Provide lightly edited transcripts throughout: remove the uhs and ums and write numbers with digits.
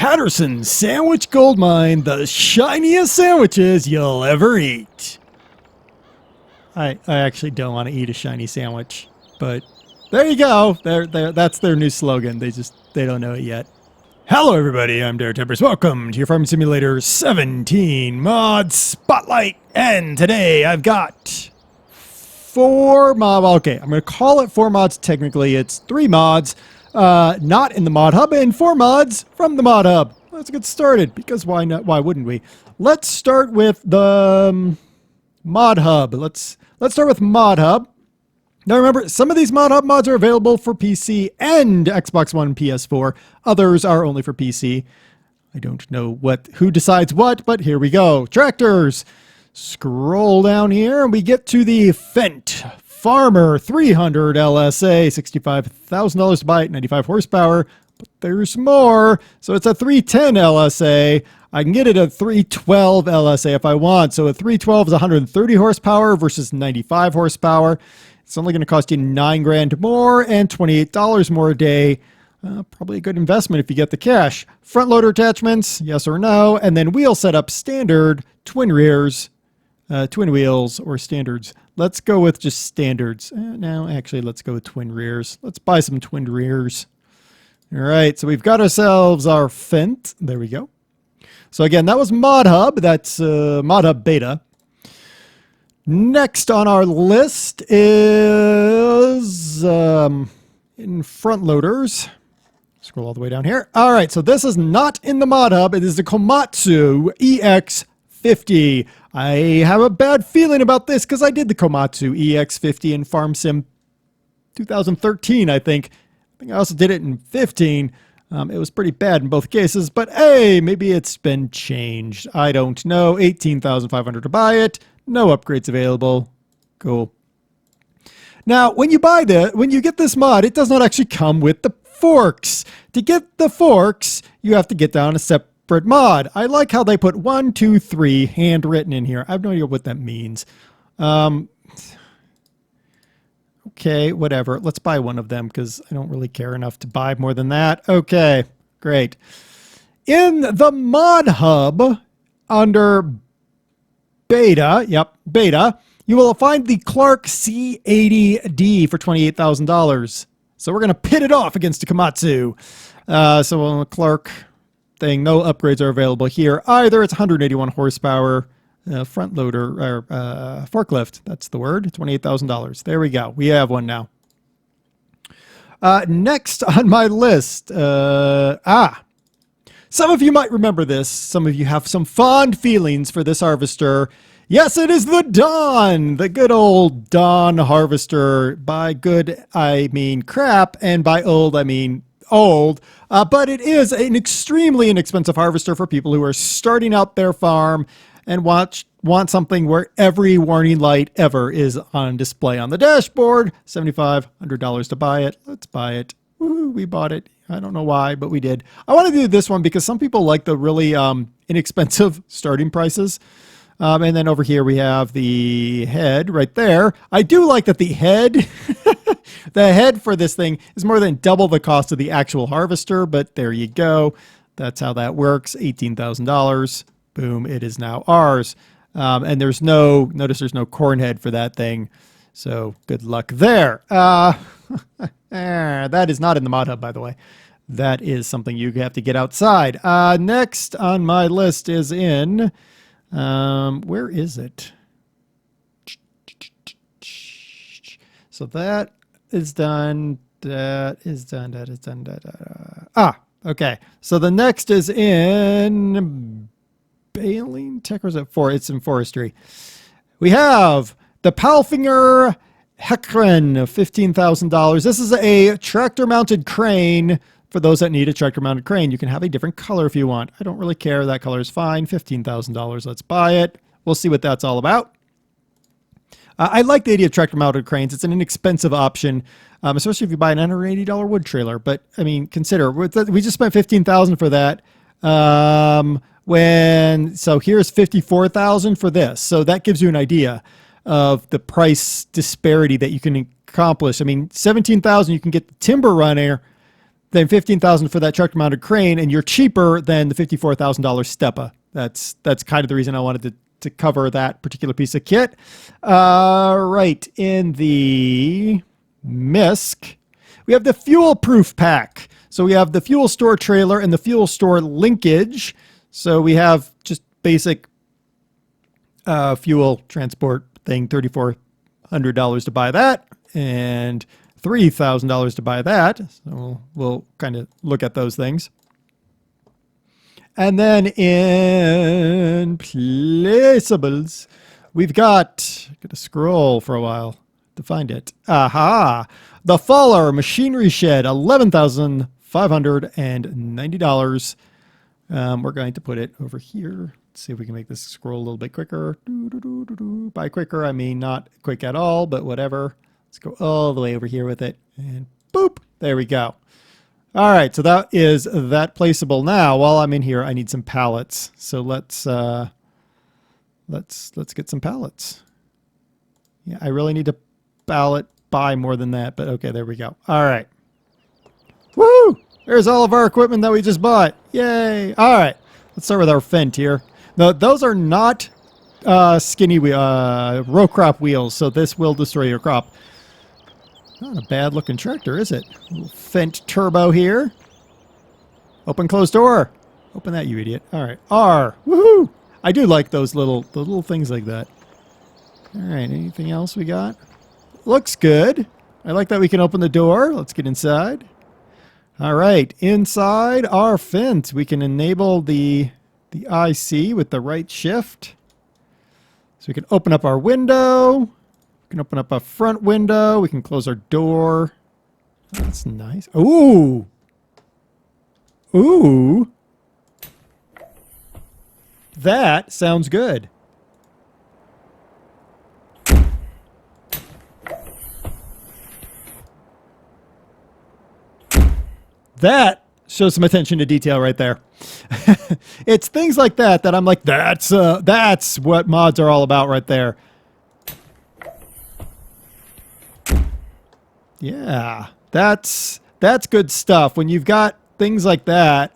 Patterson Sandwich Gold Mine, the shiniest sandwiches you'll ever eat. I actually don't want to eat a shiny sandwich, but there you go. That's their new slogan. They don't know it yet. Hello everybody, I'm DerTebbers. Welcome to your Farming Simulator 17 Mod Spotlight. And today I've got 4 mods. Okay, I'm going to call it 4 mods. Technically it's 3 mods, not in the ModHub, and 4 mods from the ModHub. Let's get started, because why not? Why wouldn't we? Let's start with the ModHub. Let's start with ModHub. Now remember, some of these ModHub mods are available for PC and Xbox One and PS4. Others are only for PC. I don't know who decides what, but here we go. Tractors. Scroll down here and we get to the Fendt Farmer 300 LSA. $65,000 to buy it, 95 horsepower. But there's more. So it's a 310 LSA. I can get it a 312 LSA if I want. So a 312 is 130 horsepower versus 95 horsepower. It's only going to cost you $9 grand more and $28 more a day. Probably a good investment if you get the cash. Front loader attachments, yes or no. And then wheel setup, standard, twin rears, twin wheels, or standards. Let's go with just standards. No, actually, let's go with twin rears. Let's buy some twin rears. All right, so we've got ourselves our Fendt. There we go. So again, that was ModHub. That's ModHub Beta. Next on our list is in front loaders. Scroll all the way down here. All right, so this is not in the ModHub. It is the Komatsu Ix 50. I have a bad feeling about this because I did the Komatsu Ix 50 in Farm Sim 2013, I think. I also did it in 15. It was pretty bad in both cases, but hey, maybe it's been changed. I don't know. $18,500 to buy it. No upgrades available. Cool. Now, when you get this mod, it does not actually come with the forks. To get the forks, you have to get down a separate mod. I like how they put 1, 2, 3 handwritten in here. I have no idea what that means. Okay, whatever. Let's buy one of them because I don't really care enough to buy more than that. Okay, great. In the ModHub, under Beta, Beta, you will find the Clark C80D for $28,000. So we're going to pit it off against the Komatsu. So on the Clark thing, no upgrades are available here either. It's 181 horsepower. Front loader, or forklift, that's the word, $28,000. There we go. We have one now. Next on my list, some of you might remember this. Some of you have some fond feelings for this harvester. Yes, it is the Dawn, the good old Dawn harvester. By good, I mean crap, and by old, I mean old. But it is an extremely inexpensive harvester for people who are starting out their farm and want something where every warning light ever is on display on the dashboard. $7,500 to buy it. Let's buy it. Woo, we bought it. I don't know why, but we did. I want to do this one because some people like the really inexpensive starting prices. And then over here we have the head right there. I do like that the head, the head for this thing is more than double the cost of the actual harvester, but there you go. That's how that works. $18,000. Boom, it is now ours. And notice there's no corn head for that thing. So good luck there. That is not in the ModHub, by the way. That is something you have to get outside. Next on my list is in, where is it? So that is done. That is done. That is done. Okay. So the next is in Baling Tech, or is it it's in forestry. We have the Palfinger Heckren, $15,000. This is a tractor mounted crane. For those that need a tractor mounted crane, you can have a different color if you want. I don't really care. That color is fine. $15,000. Let's buy it. We'll see what that's all about. I like the idea of tractor mounted cranes. It's an inexpensive option, especially if you buy an $180 wood trailer. But I mean, consider we just spent $15,000 for that. So here's $54,000 for this. So that gives you an idea of the price disparity that you can accomplish. I mean, $17,000 you can get the timber runner than $15,000 for that tractor mounted crane, and you're cheaper than the $54,000 Stepa. That's kind of the reason I wanted to cover that particular piece of kit. Right, in the MISC, we have the fuel proof pack. So we have the fuel store trailer and the fuel store linkage. So we have just basic fuel transport thing, $3,400 to buy that, and $3,000 to buy that. So we'll kind of look at those things. And then in placeables, we've got, I'm gonna scroll for a while to find it. Aha! The Faller Machinery Shed, $11,590. We're going to put it over here. Let's see if we can make this scroll a little bit quicker. By quicker, I mean not quick at all, but whatever. Let's go all the way over here with it, and boop, there we go. All right, so that is that placeable. Now, while I'm in here, I need some pallets. So let's get some pallets. Yeah, I really need to pallet buy more than that, but okay, there we go. All right. Woo! There's all of our equipment that we just bought. Yay! All right, let's start with our Fendt here. Now, those are not skinny row crop wheels, so this will destroy your crop. Not a bad looking tractor, is it? Little Fendt turbo here. Open, close door. Open that, you idiot. All right. R. Woohoo! I do like those little things like that. All right. Anything else we got? Looks good. I like that we can open the door. Let's get inside. All right. Inside our Fendt, we can enable the IC with the right shift. So we can open up our window. We can open up a front window. We can close our door. That's nice. Ooh. Ooh. That sounds good. That shows some attention to detail right there. It's things like that I'm like, that's what mods are all about right there. Yeah, that's good stuff. When you've got things like that.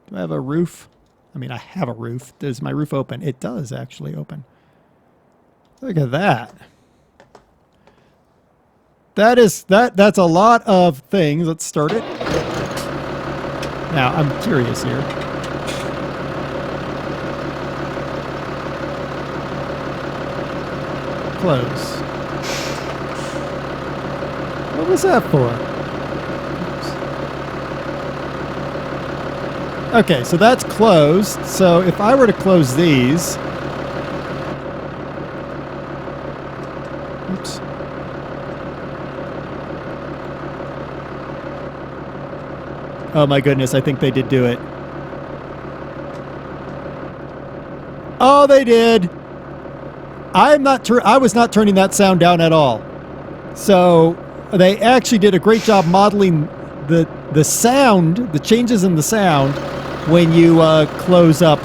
Do I have a roof? I mean, I have a roof. Does my roof open? It does actually open. Look at that. That's a lot of things. Let's start it. Now, I'm curious here. Close. What was that for? Oops. Okay, so that's closed. So if I were to close these... Oops. Oh my goodness, I think they did do it. Oh, they did. I was not turning that sound down at all. So they actually did a great job modeling the sound, the changes in the sound when you close up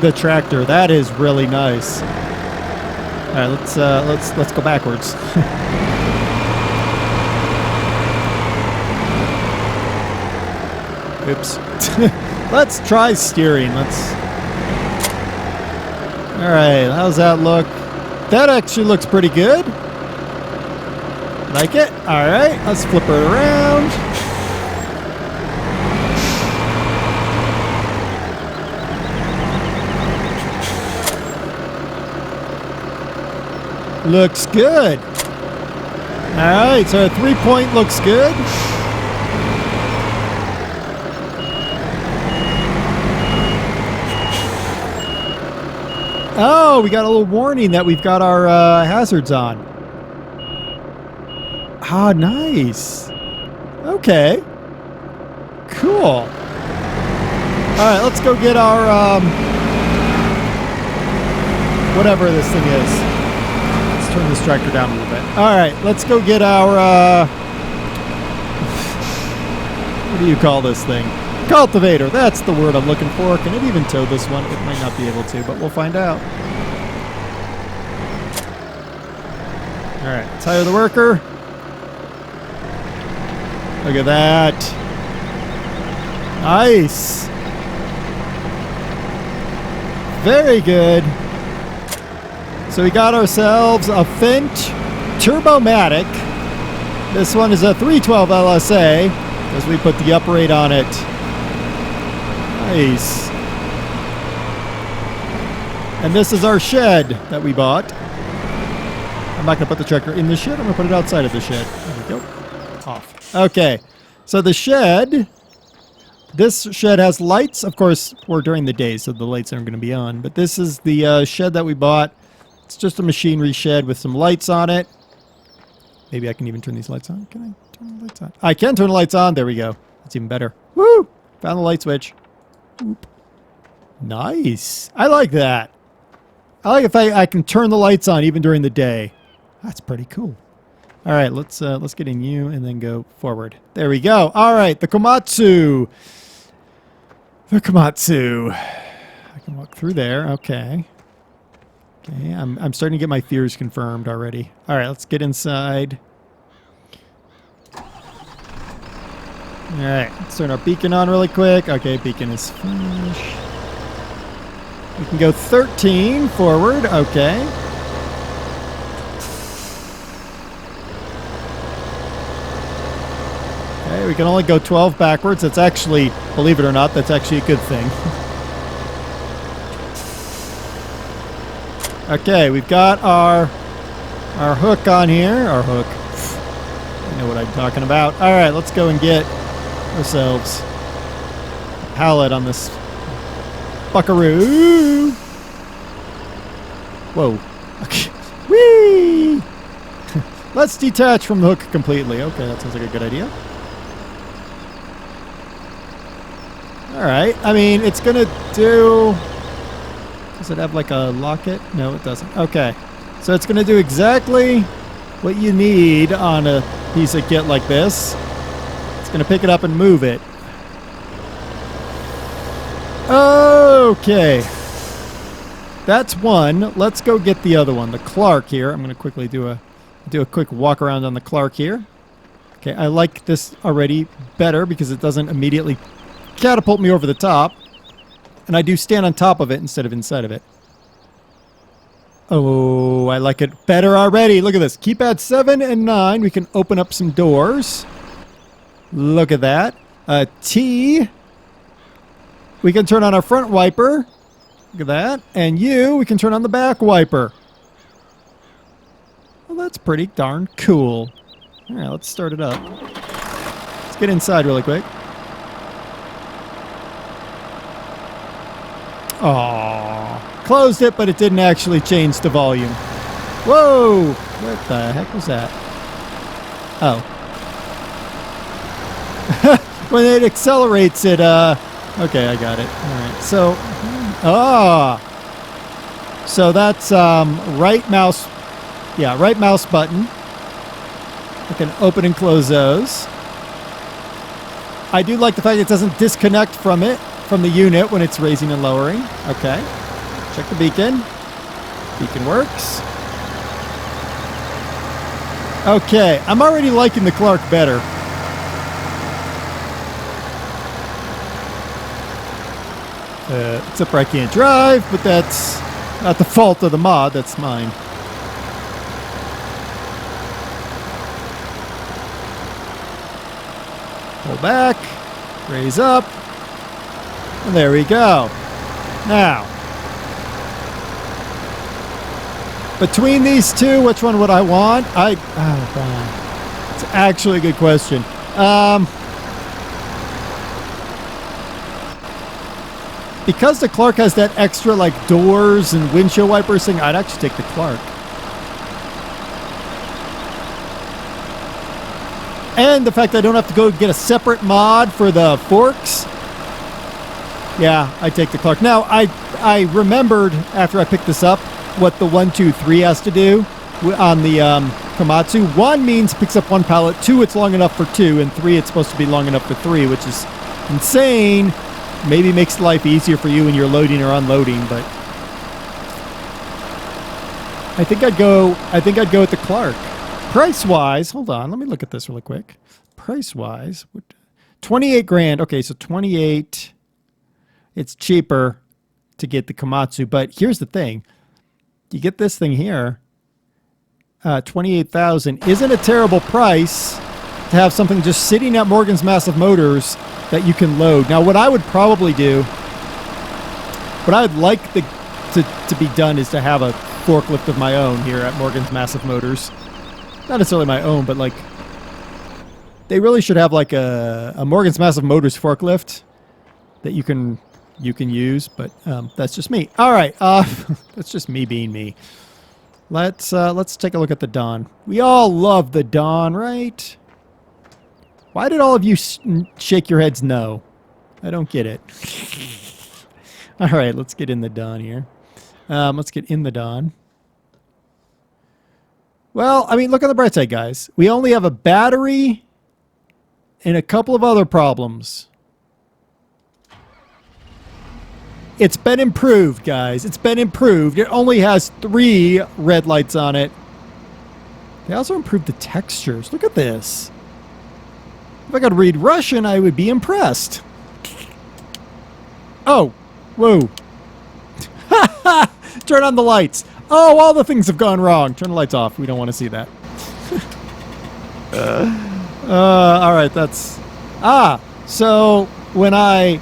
the tractor. That is really nice. All right, let's go backwards. Oops. Let's try steering. All right, how's that look? That actually looks pretty good. Like it? All right, let's flip it around. Looks good. All right, so our 3-point looks good. Oh, we got a little warning that we've got our hazards on. Ah, nice. Okay. Cool. All right, let's go get our, whatever this thing is. Let's turn this tractor down a little bit. All right, let's go get our, what do you call this thing? Cultivator, that's the word I'm looking for. Can it even tow this one? It might not be able to, but we'll find out. All right, let's hire the worker. Look at that. Nice. Very good. So we got ourselves a Finch Turbo Matic. This one is a 312 LSA as we put the uprate on it. Nice. And this is our shed that we bought. I'm not going to put the tractor in the shed. I'm going to put it outside of the shed. There we go. Off. Okay. So the shed, this shed has lights. Of course, we're during the day, so the lights aren't going to be on. But this is the shed that we bought. It's just a machinery shed with some lights on it. Maybe I can even turn these lights on. Can I turn the lights on? I can turn the lights on. There we go. That's even better. Woo! Found the light switch. Oop. Nice. I like that. I like if I can turn the lights on even during the day. That's pretty cool. All right, let's get in you and then go forward. There we go. All right, the Komatsu. The Komatsu. I can walk through there. Okay. Okay, I'm starting to get my fears confirmed already. All right, let's get inside. All right, let's turn our beacon on really quick. Okay, beacon is finished. We can go 13 forward. Okay. Okay, we can only go 12 backwards. That's actually, believe it or not, that's actually a good thing. Okay, we've got our hook on here. Our hook. You know what I'm talking about. All right, let's go and get ourselves a pallet on this buckaroo. Whoa. Okay. Whee! Let's detach from the hook completely. Okay, that sounds like a good idea. All right. I mean, it's going to do... Does it have like a locket? No, it doesn't. Okay. So it's going to do exactly what you need on a piece of kit like this. It's going to pick it up and move it. Okay. That's one. Let's go get the other one, the Clark here. I'm going to quickly do a quick walk around on the Clark here. Okay, I like this already better because it doesn't immediately catapult me over the top. And I do stand on top of it instead of inside of it. Oh, I like it better already. Look at this. Keypad 7 and 9. We can open up some doors. Look at that. T. We can turn on our front wiper. Look at that. And U, we can turn on the back wiper. Well, that's pretty darn cool. All right, let's start it up. Let's get inside really quick. Aww. Closed it, but it didn't actually change the volume. Whoa! What the heck was that? Oh. When it accelerates it, okay, I got it. Alright, so... So that's, right mouse... Yeah, right mouse button. I can open and close those. I do like the fact it doesn't disconnect from the unit when it's raising and lowering. Okay. Check the beacon. Beacon works. Okay. I'm already liking the Clark better. Except for I can't drive, but that's not the fault of the mod. That's mine. Pull back. Raise up. And there we go. Now, between these two, which one would I want? It's actually a good question. Because the Clark has that extra like doors and windshield wipers thing, I'd actually take the Clark. And the fact that I don't have to go get a separate mod for the forks. Yeah, I take the Clark. Now, I remembered after I picked this up what the 1, 2, 3 has to do on the Komatsu. 1 means picks up 1 pallet. 2, it's long enough for 2. And 3, it's supposed to be long enough for 3, which is insane. Maybe makes life easier for you when you're loading or unloading, but I think I'd go with the Clark. Price-wise, hold on, let me look at this really quick. Price-wise, 28 grand. Okay, so 28. It's cheaper to get the Komatsu, but here's the thing. You get this thing here. 28,000 isn't a terrible price to have something just sitting at Morgan's Massive Motors that you can load. Now, what I would probably do, what I would like to be done is to have a forklift of my own here at Morgan's Massive Motors. Not necessarily my own, but like they really should have like a Morgan's Massive Motors forklift that you can use. But that's just me. All right, that's just me being me. Let's take a look at the Dawn. We all love the Dawn, right? Why did all of you shake your heads no? I don't get it. All right, let's get in the Dawn here. Let's get in the Dawn. Well, I mean, look on the bright side, guys. We only have a battery and a couple of other problems. It's been improved, guys. It's been improved. It only has 3 red lights on it. They also improved the textures. Look at this. If I could read Russian, I would be impressed. Oh, whoa. Turn on the lights. Oh, all the things have gone wrong. Turn the lights off. We don't want to see that. All right, that's... so when I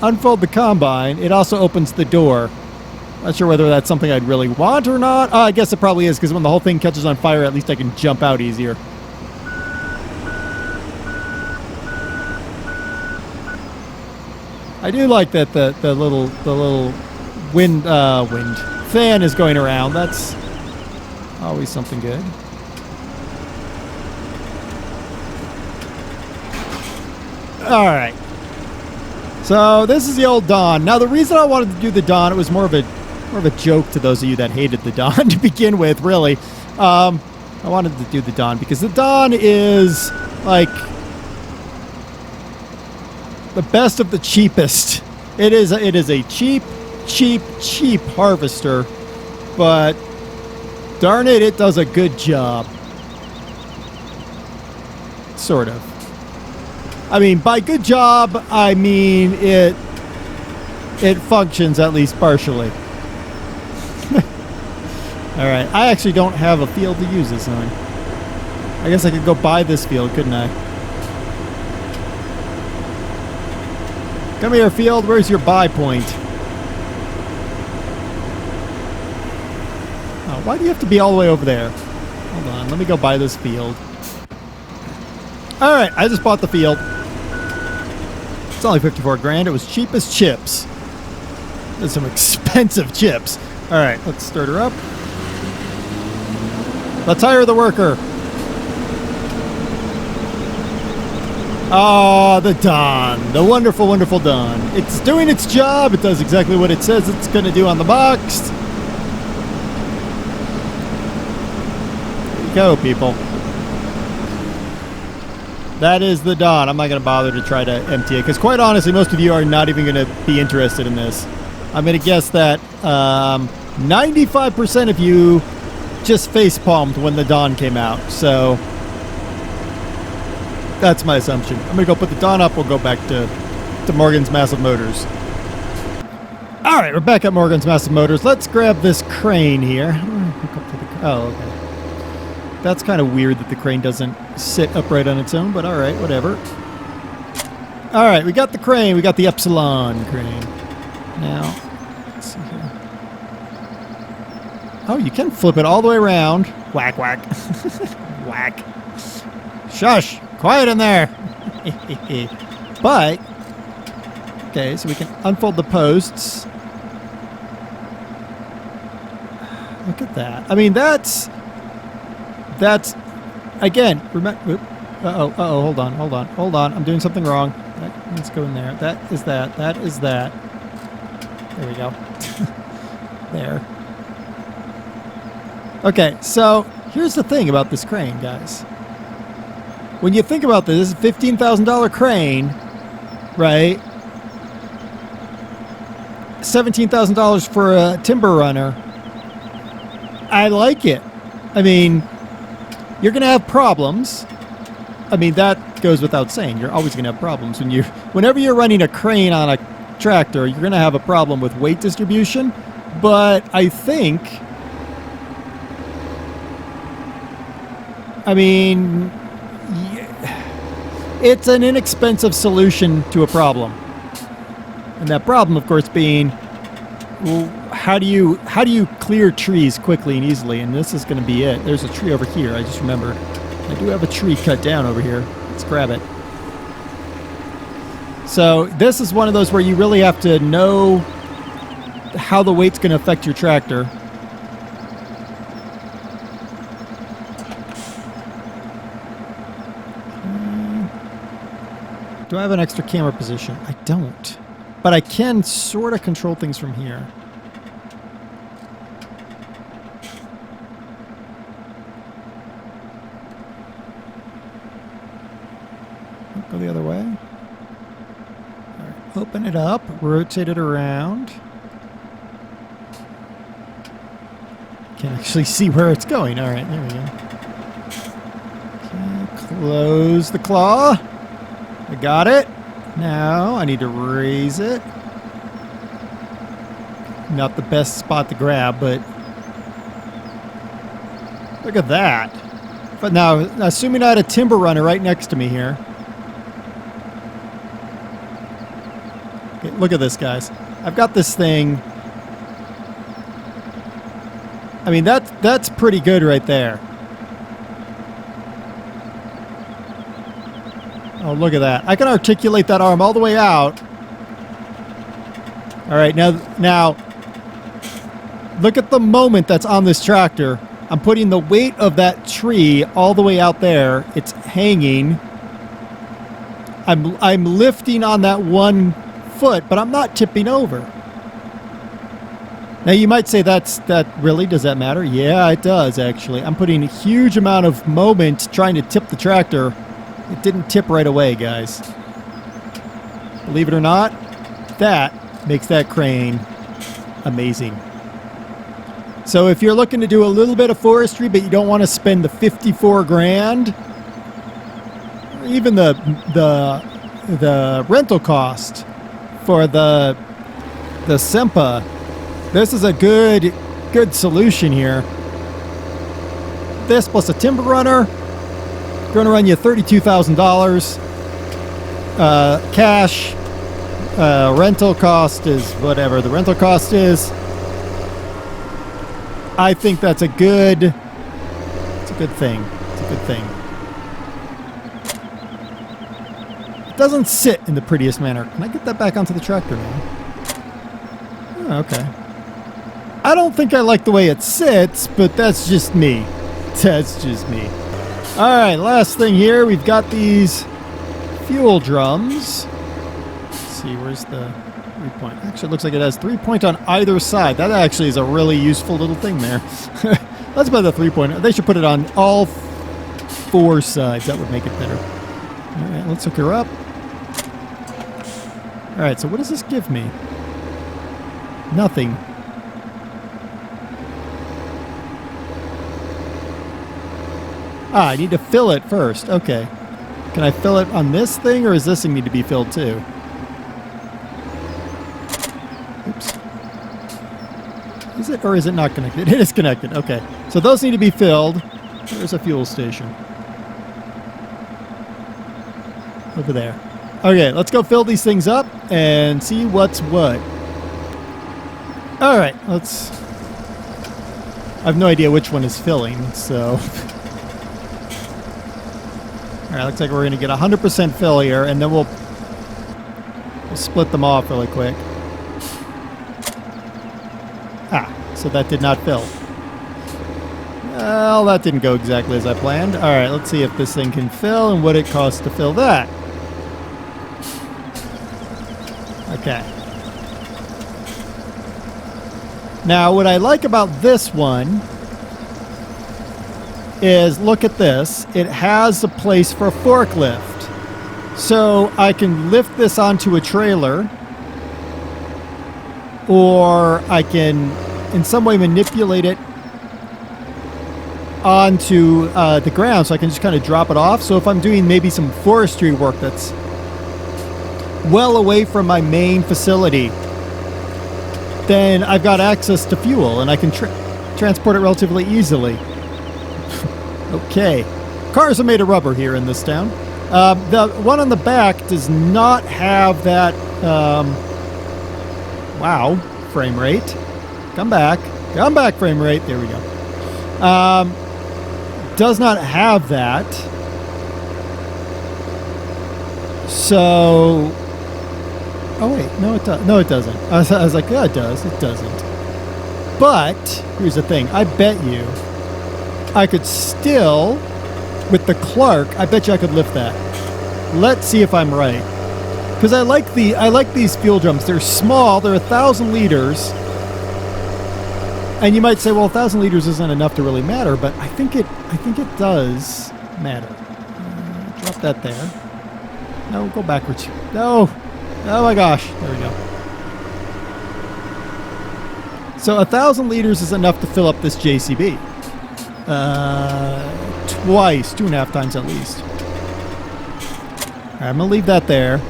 unfold the combine, it also opens the door. Not sure whether that's something I'd really want or not. I guess it probably is, because when the whole thing catches on fire, at least I can jump out easier. I do like that the little wind fan is going around. That's always something good. All right. So this is the old Dawn. Now the reason I wanted to do the Dawn, it was more of a joke to those of you that hated the Dawn to begin with, really. I wanted to do the Dawn because the Dawn is like the best of the cheapest. It is a cheap harvester, but darn it, it does a good job. Sort of. I mean, by good job, I mean it functions at least partially. All right, I actually don't have a field to use this on. I guess I could go buy this field, couldn't I? Come here, field. Where's your buy point? Oh, why do you have to be all the way over there? Hold on. Let me go buy this field. All right. I just bought the field. It's only 54 grand. It was cheap as chips. There's some expensive chips. All right. Let's start her up. Let's hire the worker. Oh, the Dawn. The wonderful, wonderful Dawn. It's doing its job. It does exactly what it says it's going to do on the box. There you go, people. That is the Dawn. I'm not going to bother to try to empty it, because quite honestly, most of you are not even going to be interested in this. I'm going to guess that 95% of you just face-palmed when the Dawn came out, so... That's my assumption. I'm going to go put the Dawn up. We'll go back to Morgan's Massive Motors. All right, we're back at Morgan's Massive Motors. Let's grab this crane here. Oh, okay. That's kind of weird that the crane doesn't sit upright on its own, but all right, whatever. All right, we got the crane. We got the Epsilon crane. Now, let's see here. Oh, you can flip it all the way around. Whack, whack. Whack. Shush. Quiet in there. But, okay, so we can unfold the posts. Look at that. I mean, that's again, remember, hold on. I'm doing something wrong. Let's go in there. That is that. There we go. There. Okay, so here's the thing about this crane, guys. When you think about this, this is a $15,000 crane, right? $17,000 for a timber runner. I like it. I mean, you're going to have problems. I mean, that goes without saying. You're always going to have problems whenever you're running a crane on a tractor. You're going to have a problem with weight distribution. But I think, I mean, it's an inexpensive solution to a problem. And that problem, of course, being, well, how do you clear trees quickly and easily? And this is going to be it. There's a tree over here. I just remembered. I do have a tree cut down over here. Let's grab it. So this is one of those where you really have to know how the weight's going to affect your tractor. Do I have an extra camera position? I don't. But I can sort of control things from here. Go the other way. All right, open it up, rotate it around. Can't actually see where it's going. All right, there we go. Okay, close the claw. I got it. Now I need to raise it. Not the best spot to grab, but look at that. But now, assuming I had a timber runner right next to me here. Okay, look at this, guys. I've got this thing. I mean, that's pretty good right there. Oh, look at that. I can articulate that arm all the way out. All right, now, look at the moment that's on this tractor. I'm putting the weight of that tree all the way out there. It's hanging. I'm lifting on that 1 foot, but I'm not tipping over. Now, you might say that really, does that matter? Yeah, it does, actually. I'm putting a huge amount of moment trying to tip the tractor. It didn't tip right away, guys. Believe it or not, that makes that crane amazing. So if you're looking to do a little bit of forestry, but you don't want to spend the 54 grand, or even the rental cost for the Sempa, this is a good solution here. This plus a timber runner, going to run you $32,000 cash. Rental cost is whatever the rental cost is. I think that's a good thing. It's a good thing. It doesn't sit in the prettiest manner. Can I get that back onto the tractor now? Oh, okay. I don't think I like the way it sits, but that's just me. That's just me. All right, last thing here. We've got these fuel drums. Let's see, where's the 3-point? Actually, it looks like it has 3-point on either side. That actually is a really useful little thing there. Let's put the 3-point. They should put it on all 4 sides. That would make it better. All right, let's hook her up. All right, so what does this give me? Nothing. Ah, I need to fill it first. Okay. Can I fill it on this thing, or does this thing need to be filled too? Oops. Is it, or is it not connected? It is connected. Okay. So those need to be filled. There's a fuel station. Over there. Okay, let's go fill these things up and see what's what. All right, let's... I have no idea which one is filling, so... All right, looks like we're going to get 100% fill here, and then we'll split them off really quick. Ah, so that did not fill. Well, that didn't go exactly as I planned. All right, let's see if this thing can fill and what it costs to fill that. Okay. Now, what I like about this one is, look at this. It has a place for a forklift. So I can lift this onto a trailer, or I can in some way manipulate it onto the ground, so I can just kind of drop it off. So if I'm doing maybe some forestry work that's well away from my main facility, then I've got access to fuel and I can transport it relatively easily. Okay. Cars are made of rubber here in this town. The one on the back does not have that, wow, frame rate. Come back, frame rate. There we go. Does not have that. So, oh wait, no it does. No, it doesn't. I was like, yeah, it does. It doesn't. But here's the thing. I bet you I could still, with the Clark, I bet you I could lift that. Let's see if I'm right. Because I like these fuel drums. They're small. They're 1,000 liters. And you might say, well, 1,000 liters isn't enough to really matter, but I think it does matter. Drop that there. No, go backwards. No. Oh my gosh. There we go. So 1,000 liters is enough to fill up this JCB. Twice, 2.5 times at least. All right, I'm gonna leave that there.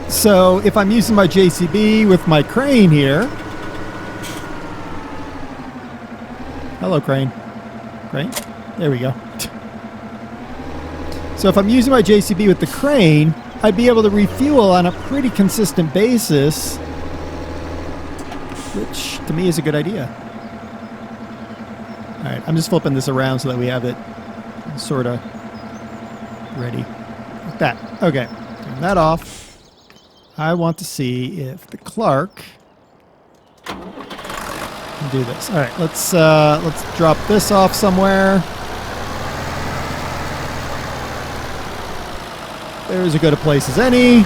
So if I'm using my JCB with my crane here. Hello, crane. Crane? There we go. So if I'm using my JCB with the crane, I'd be able to refuel on a pretty consistent basis, which to me is a good idea. All right, I'm just flipping this around so that we have it sort of ready. Like that. Okay, turn that off. I want to see if the Clark can do this. All right, let's drop this off somewhere. There's as good a place as any.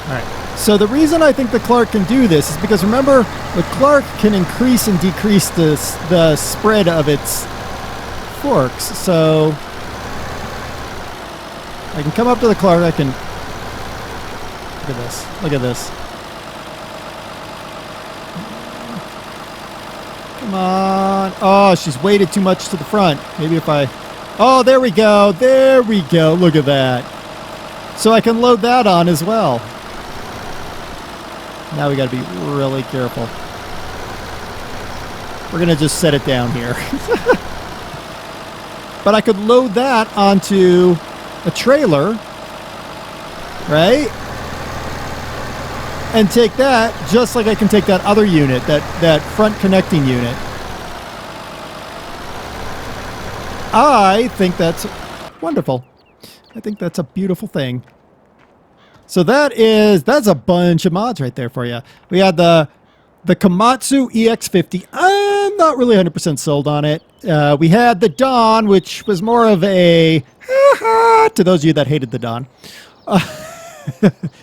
All right. So the reason I think the Clark can do this is because, remember, the Clark can increase and decrease the spread of its forks. So I can come up to the Clark. I can... Look at this. Look at this. Come on. Oh, she's weighted too much to the front. Maybe if I... Oh, there we go. There we go. Look at that. So I can load that on as well. Now we got to be really careful. We're going to just set it down here. But I could load that onto a trailer, right? And take that just like I can take that other unit, that front connecting unit. I think that's wonderful. I think that's a beautiful thing. So that's a bunch of mods right there for you. We had the Komatsu Ix50. I'm not really 100% sold on it. We had the Dawn, which was more of a to those of you that hated the Dawn.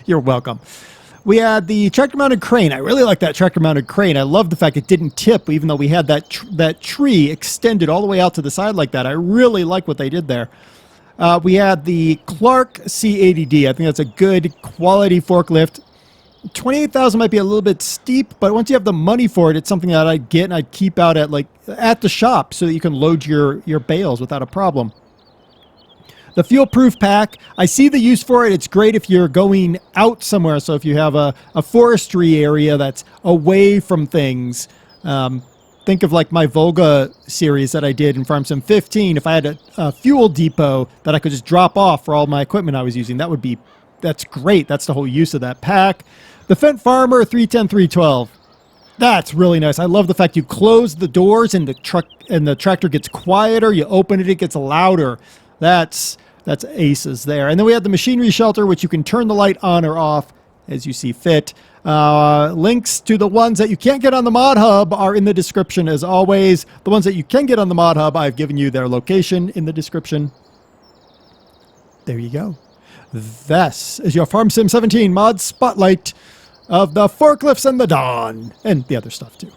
You're welcome. We had the tractor-mounted crane. I really like that tractor-mounted crane. I love the fact it didn't tip, even though we had that tree extended all the way out to the side like that. I really like what they did there. We had the Clark C80D. I think that's a good quality forklift. 28,000 might be a little bit steep, but once you have the money for it, it's something that I'd get and I'd keep out at the shop so that you can load your bales without a problem. The fuel-proof pack, I see the use for it. It's great if you're going out somewhere. So if you have a forestry area that's away from things, think of like my Volga series that I did in Farm Sim 15. If I had a fuel depot that I could just drop off for all my equipment I was using, that's great. That's the whole use of that pack. The Fendt Farmer 310, 312. That's really nice. I love the fact you close the doors and the tractor gets quieter. You open it, it gets louder. That's aces there. And then we have the machinery shelter, which you can turn the light on or off as you see fit. Links to the ones that you can't get on the ModHub are in the description as always. The ones that you can get on the ModHub, I've given you their location in the description. There you go. This is your Farm Sim 17 mod spotlight of the forklifts and the Dawn and the other stuff too.